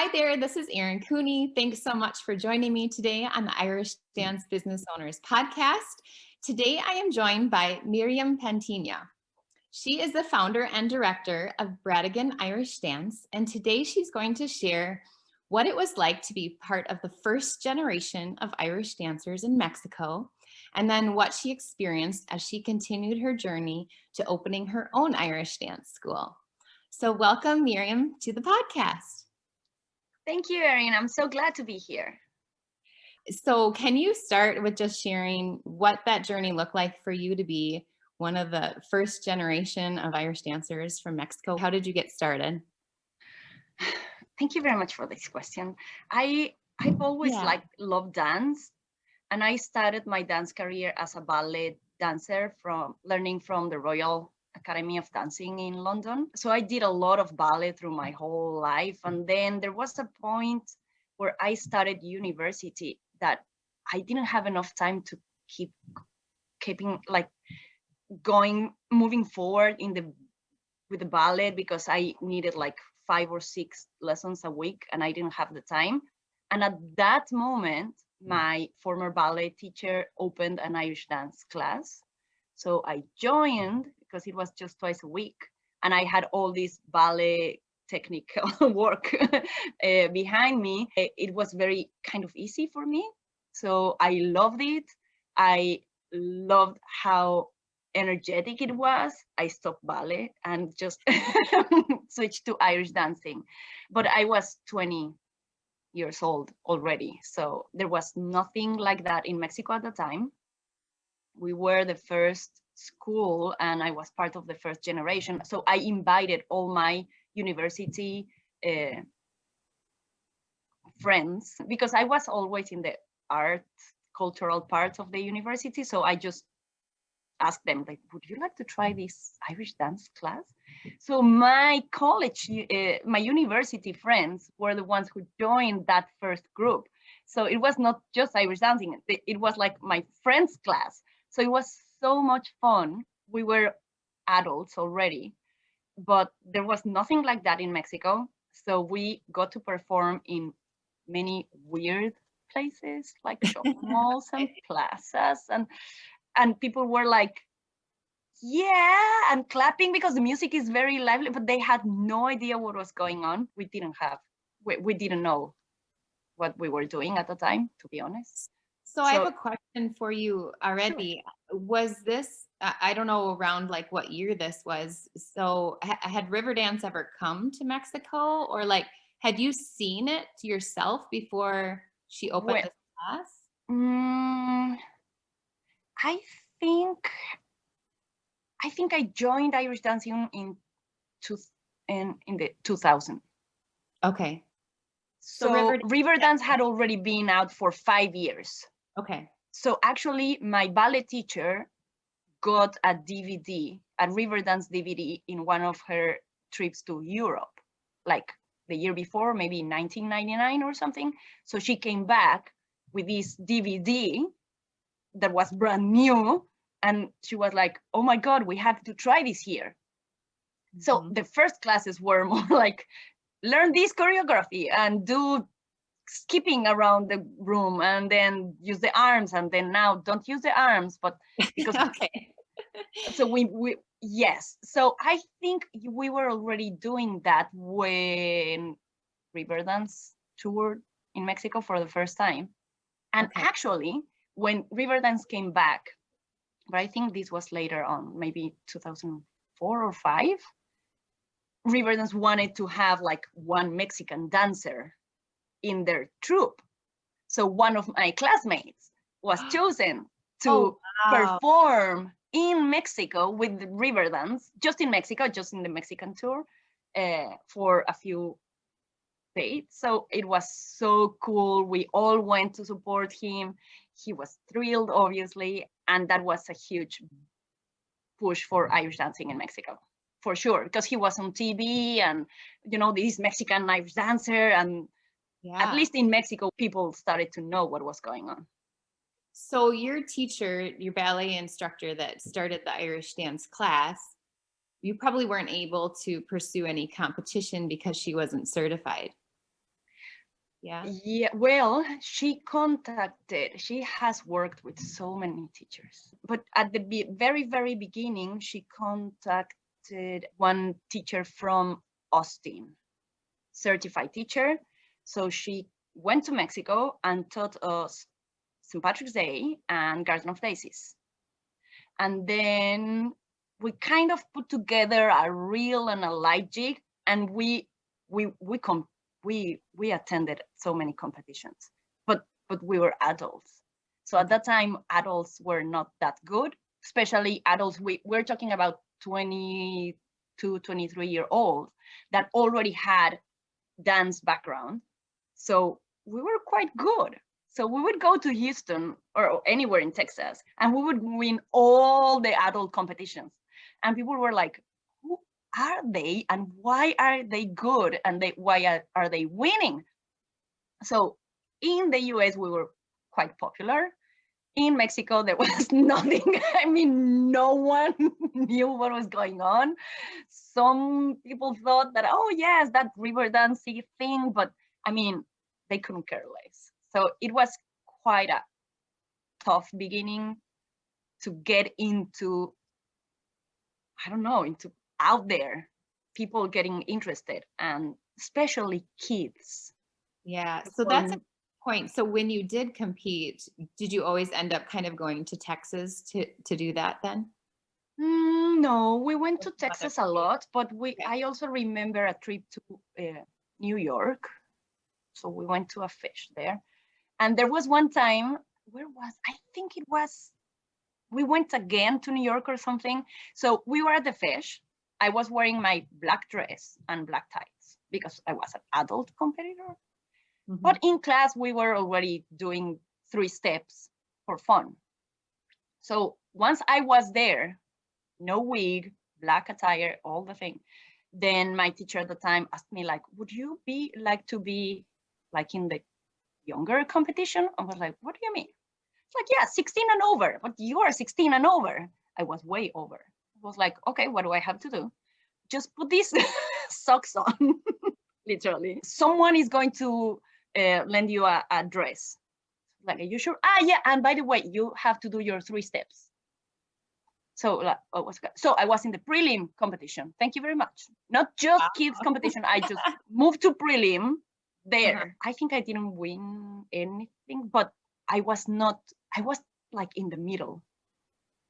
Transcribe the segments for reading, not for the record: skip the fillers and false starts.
Hi there, this is Erin Cooney. Thanks so much for joining me today on the Irish Dance Business Owners podcast. Today I am joined by Myriam Patiño. She is the founder and director of Bradigan Irish Dance, and today she's going to share what it was like to be part of the first generation of Irish dancers in Mexico, and then what she experienced as she continued her journey to opening her own Irish dance school. So welcome, Myriam, to the podcast. Thank you, Erin. I'm so glad to be here. So can you start with just sharing what that journey looked like for you to be one of the first generation of Irish dancers from Mexico? How did you get started? Thank you very much for this question. I've always loved dance, and I started my dance career as a ballet dancer from learning from the Royal Academy of Dancing in London. So I did a lot of ballet through my whole life. And then there was a point where I started university that I didn't have enough time to keeping like moving forward with the ballet, because I needed like 5 or 6 lessons a week and I didn't have the time. And at that moment, my former ballet teacher opened an Irish dance class. So I joined because it was just twice a week. And I had all this ballet technical work behind me. It was very kind of easy for me. So I loved it. I loved how energetic it was. I stopped ballet and just switched to Irish dancing. But I was 20 years old already. So there was nothing like that in Mexico at the time. We were the first school and I was part of the first generation. So I invited all my university friends, because I was always in the art, cultural part of the university. So I just asked them, like, would you like to try this Irish dance class? So my college, my university friends were the ones who joined that first group. So it was not just Irish dancing, it was like my friend's class. So it was so much fun. We were adults already, but there was nothing like that in Mexico. So we got to perform in many weird places like shopping malls and plazas, and people were like, yeah, and clapping because the music is very lively, but they had no idea what was going on. We didn't know what we were doing at the time, to be honest. So I have a question for you already. Sure. Was this, I don't know around like what year this was. So had Riverdance ever come to Mexico, or like, had you seen it yourself before she opened this class? I think I joined Irish dancing in the 2000. Okay. So Riverdance had already been out for 5 years. Okay. So actually, my ballet teacher got a DVD, a Riverdance DVD, in one of her trips to Europe, like the year before, maybe in 1999 or something. So she came back with this DVD that was brand new, and she was like, oh my God, we have to try this here. Mm-hmm. So the first classes were more like, learn this choreography and do skipping around the room and then use the arms, and then now don't use the arms, but because okay. So yes. So I think we were already doing that when Riverdance toured in Mexico for the first time. And actually, when Riverdance came back, but I think this was later on, maybe 2004 or 5, Riverdance wanted to have like one Mexican dancer in their troupe. So one of my classmates was chosen to perform in Mexico with Riverdance, just in Mexico, just in the Mexican tour, for a few dates. So it was so cool. We all went to support him. He was thrilled, obviously, and that was a huge push for Irish dancing in Mexico, for sure, because he was on TV and, you know, this Mexican Irish dancer, and at least in Mexico, people started to know what was going on. So your teacher, your ballet instructor that started the Irish dance class, you probably weren't able to pursue any competition because she wasn't certified. Yeah. Yeah, well, she has worked with so many teachers, but at the very, very beginning, she contacted one teacher from Austin, certified teacher. So she went to Mexico and taught us St. Patrick's Day and Garden of Daisies. And then we kind of put together a real and a light jig, and we attended so many competitions, but we were adults. So at that time, adults were not that good, especially adults. We're talking about 22, 23-year-old that already had dance background. So we were quite good. So we would go to Houston or anywhere in Texas, and we would win all the adult competitions. And people were like, who are they and why are they good? And why are they winning? So in the US, we were quite popular. In Mexico, there was nothing. I mean, no one knew what was going on. Some people thought that, oh, yes, that Riverdance thing, but I mean, they couldn't care less. So it was quite a tough beginning to get into, I don't know, into out there, people getting interested, and especially kids. Yeah. So that's a point. So when you did compete, did you always end up kind of going to Texas to do that then? No, we went to Texas a lot, but I also remember a trip to New York. So we went to a fish there. And there was one time, I think it was, we went again to New York or something. So we were at the fish. I was wearing my black dress and black tights because I was an adult competitor. Mm-hmm. But in class, we were already doing 3 steps for fun. So once I was there, no wig, black attire, all the thing. Then my teacher at the time asked me, like, would you like to be like in the younger competition? I was like, what do you mean? It's like, yeah, 16 and over, but you are 16 and over. I was way over. I was like, okay, what do I have to do? Just put these socks on, literally. Someone is going to lend you a dress. Like, are you sure? Yeah, and by the way, you have to do your 3 steps. So I was in the prelim competition. Thank you very much. Not just kids competition. I just moved to prelim there. Uh-huh. I think I didn't win anything, but I was like in the middle.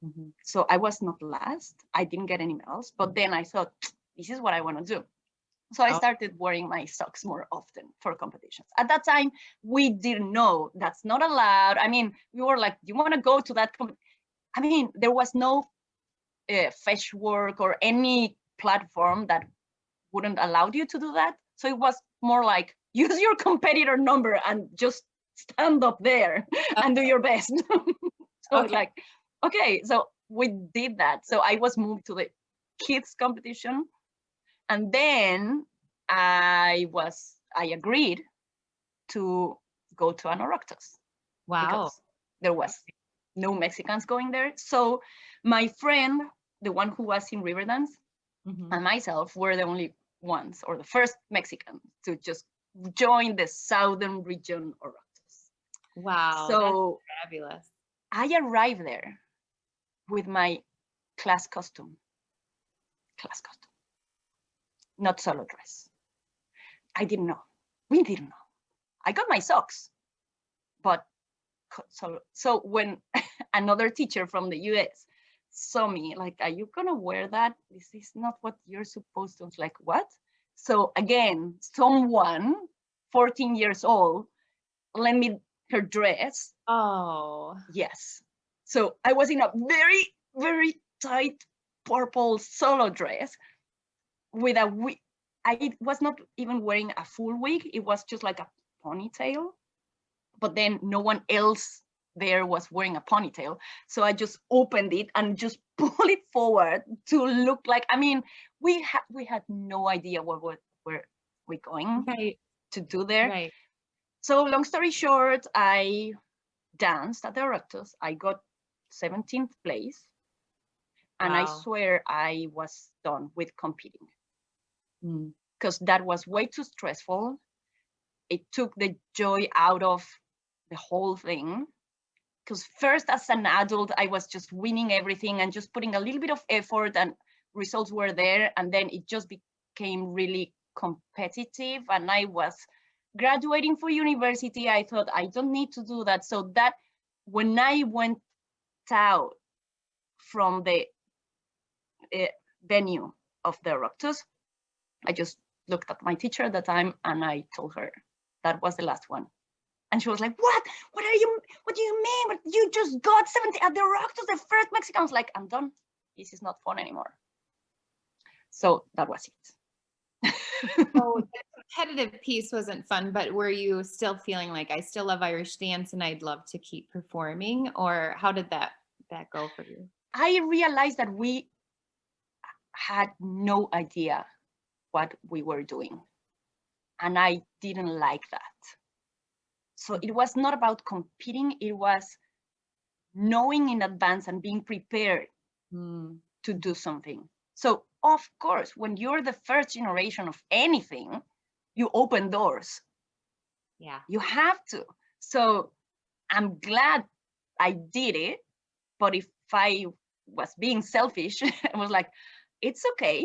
Mm-hmm. So I was not last. I didn't get any medals, but then I thought, this is what I want to do. So I started wearing my socks more often for competitions. At that time, we didn't know that's not allowed. I mean, we were like, you want to go to that I mean, there was no fish work or any platform that wouldn't allow you to do that. So it was more like, use your competitor number and just stand up there and do your best. So like, okay, so we did that. So I was moved to the kids competition. And then I agreed to go to Anoroctus. Wow. Because there was no Mexicans going there. So my friend, the one who was in Riverdance, mm-hmm. and myself were the only ones, or the first Mexican to just join the southern region Oroctus. Wow, so that's fabulous. I arrived there with my class costume. Not solo dress. I didn't know. We didn't know. I got my socks, but so when another teacher from the US saw me, like, are you gonna wear that? This is not what you're supposed to. I was like, what? So again, someone 14 years old lent me her dress. Oh. Yes. So I was in a very, very tight purple solo dress with a wig. I was not even wearing a full wig. It was just like a ponytail. But then no one else there was wearing a ponytail. So I just opened it and just pulled it forward to look like, I mean, we had no idea what were we going to do there. Right. So long story short, I danced at the Oroctus. I got 17th place. And I swear I was done with competing because that was way too stressful. it took the joy out of the whole thing. Because first, as an adult, I was just winning everything and just putting a little bit of effort, and results were there. And then it just became really competitive. And I was graduating for university. I thought, I don't need to do that. So that when I went out from the venue of the Roctus, I just looked at my teacher at the time and I told her that was the last one. And she was like, what do you mean? But you just got 70 at the Roctus, the first Mexican. I was like, I'm done. This is not fun anymore. So that was it. So the competitive piece wasn't fun, but were you still feeling like, I still love Irish dance and I'd love to keep performing? Or how did that go for you? I realized that we had no idea what we were doing. And I didn't like that. So it was not about competing, it was knowing in advance and being prepared to do something. So of course, when you're the first generation of anything, you open doors. Yeah. You have to. So I'm glad I did it, but if I was being selfish, I was like, it's okay.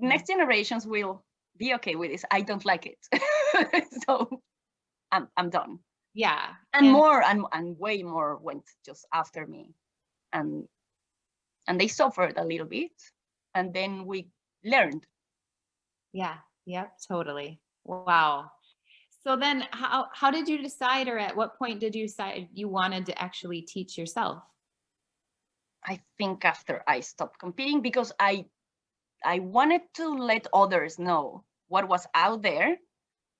Next generations will be okay with this. I don't like it. So I'm done. Yeah. And more and way more went just after me. And they suffered a little bit. And then we learned. Yeah. Yep. Totally. Wow. So then how did you decide, or at what point did you decide you wanted to actually teach yourself? I think after I stopped competing, because I wanted to let others know what was out there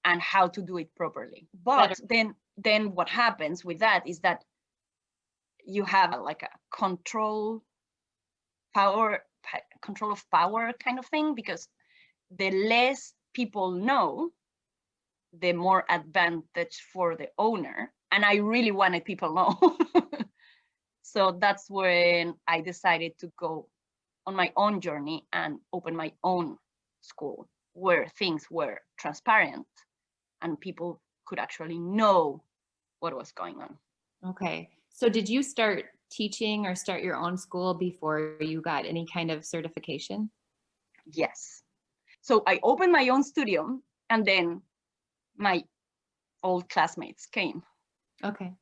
and how to do it properly. But then what happens with that is that you have like a control of power kind of thing, because the less people know, the more advantage for the owner. And I really wanted people to know. So that's when I decided to go on my own journey and open my own school where things were transparent and people could actually know what was going on. Okay. So did you start teaching or start your own school before you got any kind of certification? Yes. So I opened my own studio and then my old classmates came. Okay.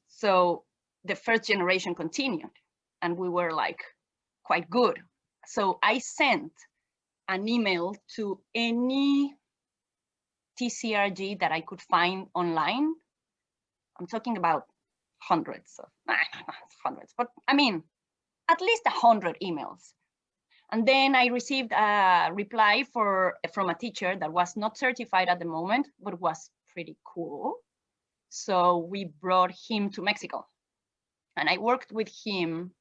So the first generation continued and we were like quite good. So I sent an email to any TCRG that I could find online. I'm talking about hundreds, but I mean, at least 100 emails. And then I received a reply from a teacher that was not certified at the moment, but was pretty cool. So we brought him to Mexico. And I worked with him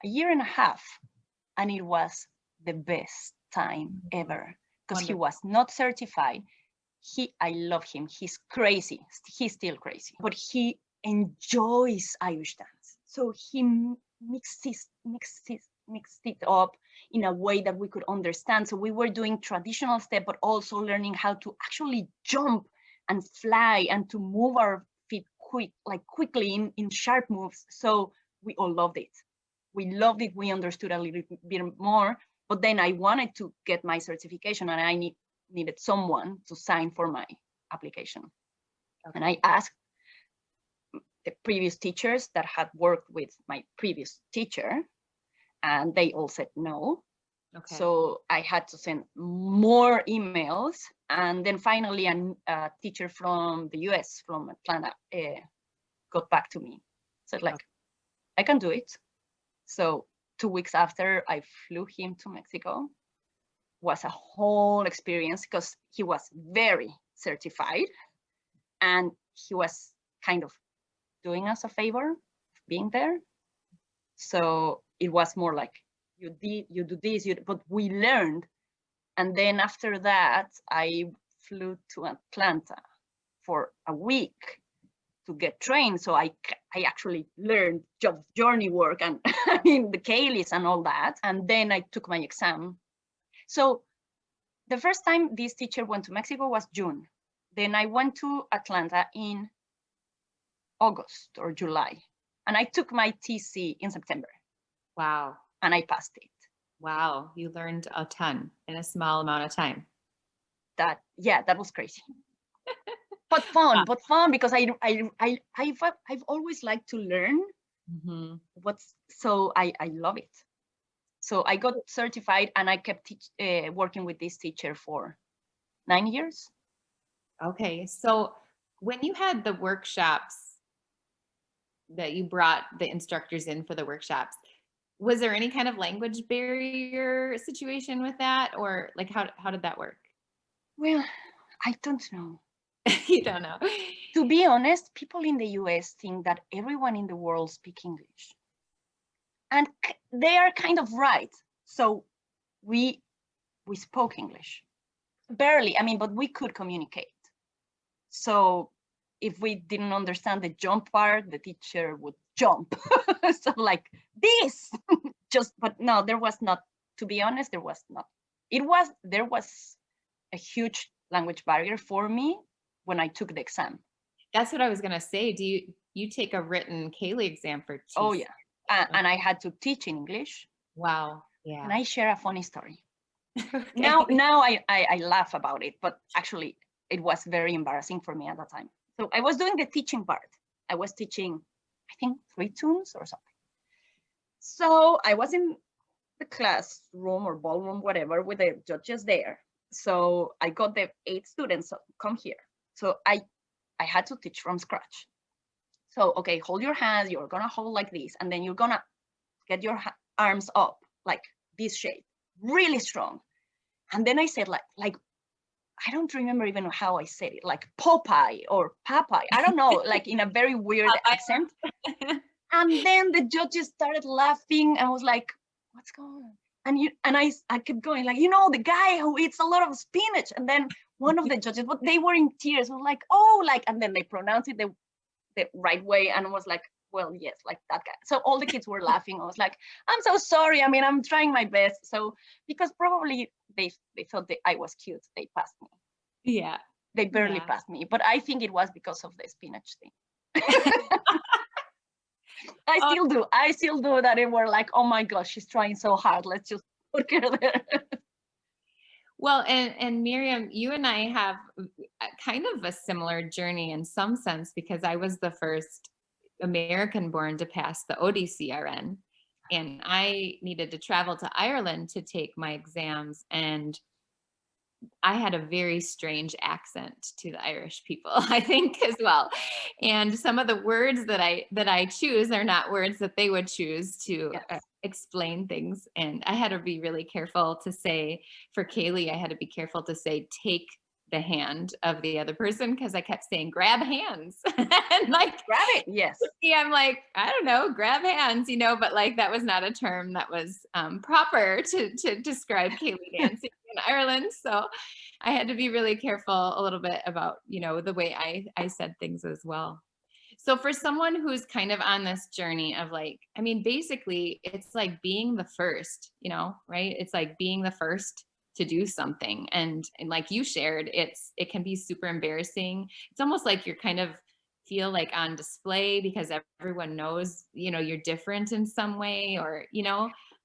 a year and a half. And it was the best time ever, because he was not certified. I love him. He's crazy. He's still crazy, but he enjoys Irish dance. So he mixed it up in a way that we could understand. So we were doing traditional step, but also learning how to actually jump and fly and to move our feet quickly in sharp moves. So we all loved it. We loved it. We understood a little bit more, but then I wanted to get my certification and I needed someone to sign for my application. Okay. And I asked the previous teachers that had worked with my previous teacher, and they all said no. Okay. So I had to send more emails. And then finally a teacher from the US, from Atlanta, got back to me. Said like, I can do it. So 2 weeks after I flew him to Mexico. Was a whole experience because he was very certified and he was kind of doing us a favor being there. So it was more like you do this, but we learned. And then after that, I flew to Atlanta for a week to get trained. So I actually learned journey work and I mean the Kayleys and all that. And then I took my exam. So the first time this teacher went to Mexico was June. Then I went to Atlanta in August or July, and I took my TC in September. Wow. And I passed it. Wow. You learned a ton in a small amount of time. That was crazy. But fun because I've always liked to learn. So I love it. So I got certified, and I kept working with this teacher for 9 years. Okay. So when you had the workshops that you brought the instructors in for the workshops, was there any kind of language barrier situation with that, or like how did that work? Well, I don't know. You don't know. To be honest, people in the US think that everyone in the world speaks English. And they are kind of right. So we spoke English. Barely, I mean, but we could communicate. So if we didn't understand the jump part, the teacher would jump. So like this, but no, there was not, to be honest, there was not. There was a huge language barrier for me when I took the exam. That's what I was gonna say. Do you take a written Kaylee exam for TC? Oh yeah, and I had to teach in English. Wow. Yeah. And I share a funny story. Okay. Now I laugh about it, but actually it was very embarrassing for me at that time. So I was doing the teaching part. I was teaching, I think, 3 tunes or something. So I was in the classroom or ballroom, whatever, with the judges there. So I got the 8 students, so come here. So I had to teach from scratch. So, okay, hold your hands. You're gonna hold like this, and then you're gonna get your arms up like this shape, really strong. And then I said like I don't remember even how I said it, like Popeye or Popeye. I don't know, like in a very weird accent. And then the judges started laughing, and I was like, what's going on? And I kept going, like, the guy who eats a lot of spinach. And then one of the judges, but they were in tears, was like, oh, like, and then they pronounced it the right way, and was like, well, yes, like that guy. So all the kids were laughing. I was like, I'm so sorry. I mean, I'm trying my best. So because probably they thought that I was cute, they passed me. Yeah. They barely passed me, but I think it was because of the spinach thing. I still do that. They were like, oh my gosh, she's trying so hard. Let's just put her there. Well, and Myriam, you and I have kind of a similar journey in some sense, because I was the first American born to pass the ODCRN, and I needed to travel to Ireland to take my exams, and I had a very strange accent to the Irish people, I think, as well. And some of the words that I choose are not words that they would choose to explain things. And I had to be really careful to say, for Kaylee, I had to be careful to say, take the hand of the other person, because I kept saying, grab hands. And like, grab it, yes. Yeah, I'm like, I don't know, grab hands, but like that was not a term that was proper to describe Kaylee dancing in Ireland. So I had to be really careful a little bit about, the way I said things as well. So for someone who's kind of on this journey of like, I mean, basically it's like being the first, right? It's like being the first to do something. And like you shared, it can be super embarrassing. It's almost like you're kind of feel like on display because everyone knows, you're different in some way, or,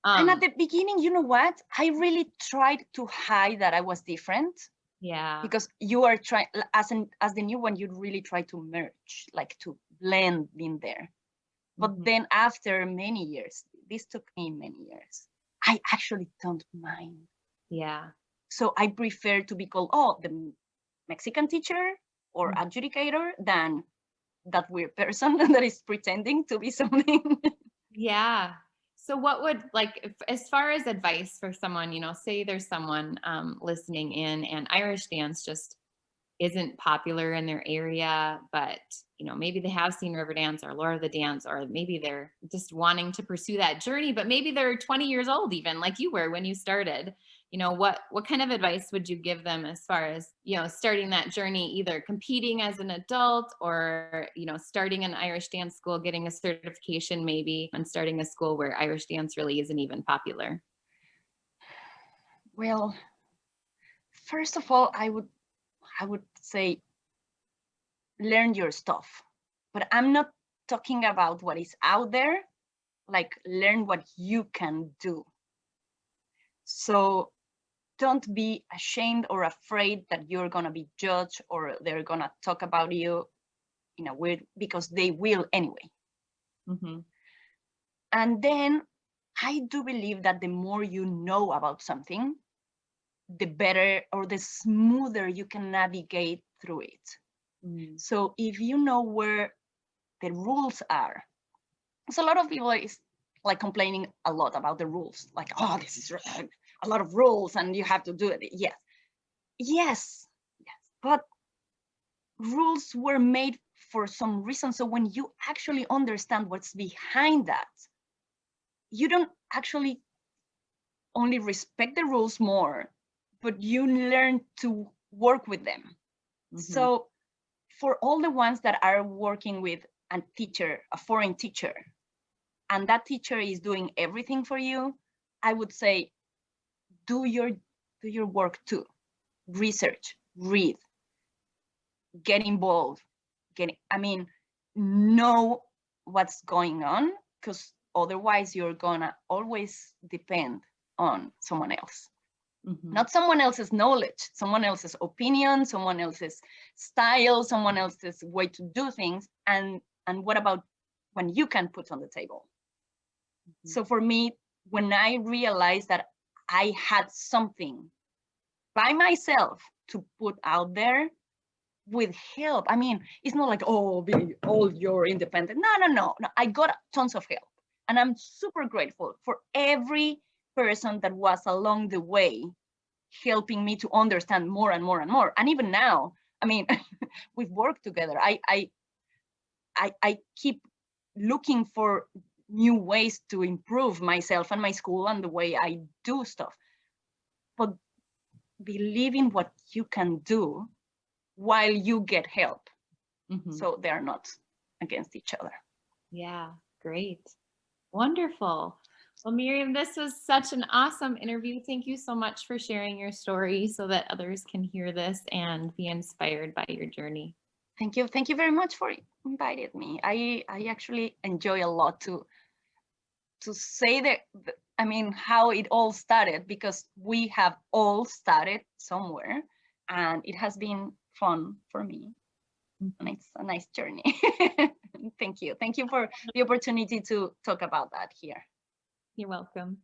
and at the beginning, you know what? I really tried to hide that I was different. Yeah. Because you are trying, as the new one, you really try to merge, like to blend in there. But then after many years, this took me many years, I actually don't mind. Yeah. So I prefer to be called, the Mexican teacher or adjudicator than that weird person that is pretending to be something. Yeah. So what would, like, as far as advice for someone, say there's someone listening in and Irish dance just isn't popular in their area, but, maybe they have seen Riverdance or Lord of the Dance, or maybe they're just wanting to pursue that journey, but maybe they're 20 years old, even like you were when you started. What kind of advice would you give them as far as, starting that journey, either competing as an adult or, starting an Irish dance school, getting a certification maybe, and starting a school where Irish dance really isn't even popular? Well, First of all, I would say learn your stuff, but I'm not talking about what is out there. Like, learn what you can do. So don't be ashamed or afraid that you're going to be judged or they're going to talk about you in a weird, because they will anyway. Mm-hmm. And then I do believe that the more you know about something, the better or the smoother you can navigate through it. Mm. So if you know where the rules are, so a lot of people is like complaining a lot about the rules, like, oh, this is a lot of rules and you have to do it. Yes, but rules were made for some reason. So when you actually understand what's behind that, you don't actually only respect the rules more, but you learn to work with them. Mm-hmm. So for all the ones that are working with a teacher, a foreign teacher, and that teacher is doing everything for you, I would say, do your work too. Research, read, get involved, know what's going on, because otherwise you're gonna always depend on someone else. Mm-hmm. Not someone else's knowledge, someone else's opinion, someone else's style, someone else's way to do things. And what about when you can put on the table? Mm-hmm. So for me, when I realized that I had something by myself to put out there with help, it's not like, oh, be all you're independent. No. I got tons of help. And I'm super grateful for every person that was along the way helping me to understand more and more and more. And even now, we've worked together. I keep looking for new ways to improve myself and my school and the way I do stuff. But believe in what you can do while you get help. Mm-hmm. So they're not against each other. Yeah, great. Wonderful. Well, Myriam, this was such an awesome interview. Thank you so much for sharing your story so that others can hear this and be inspired by your journey. Thank you. Thank you very much for inviting me. I actually enjoy a lot to say that, how it all started, because we have all started somewhere and it has been fun for me. And it's a nice journey. Thank you. Thank you for the opportunity to talk about that here. You're welcome.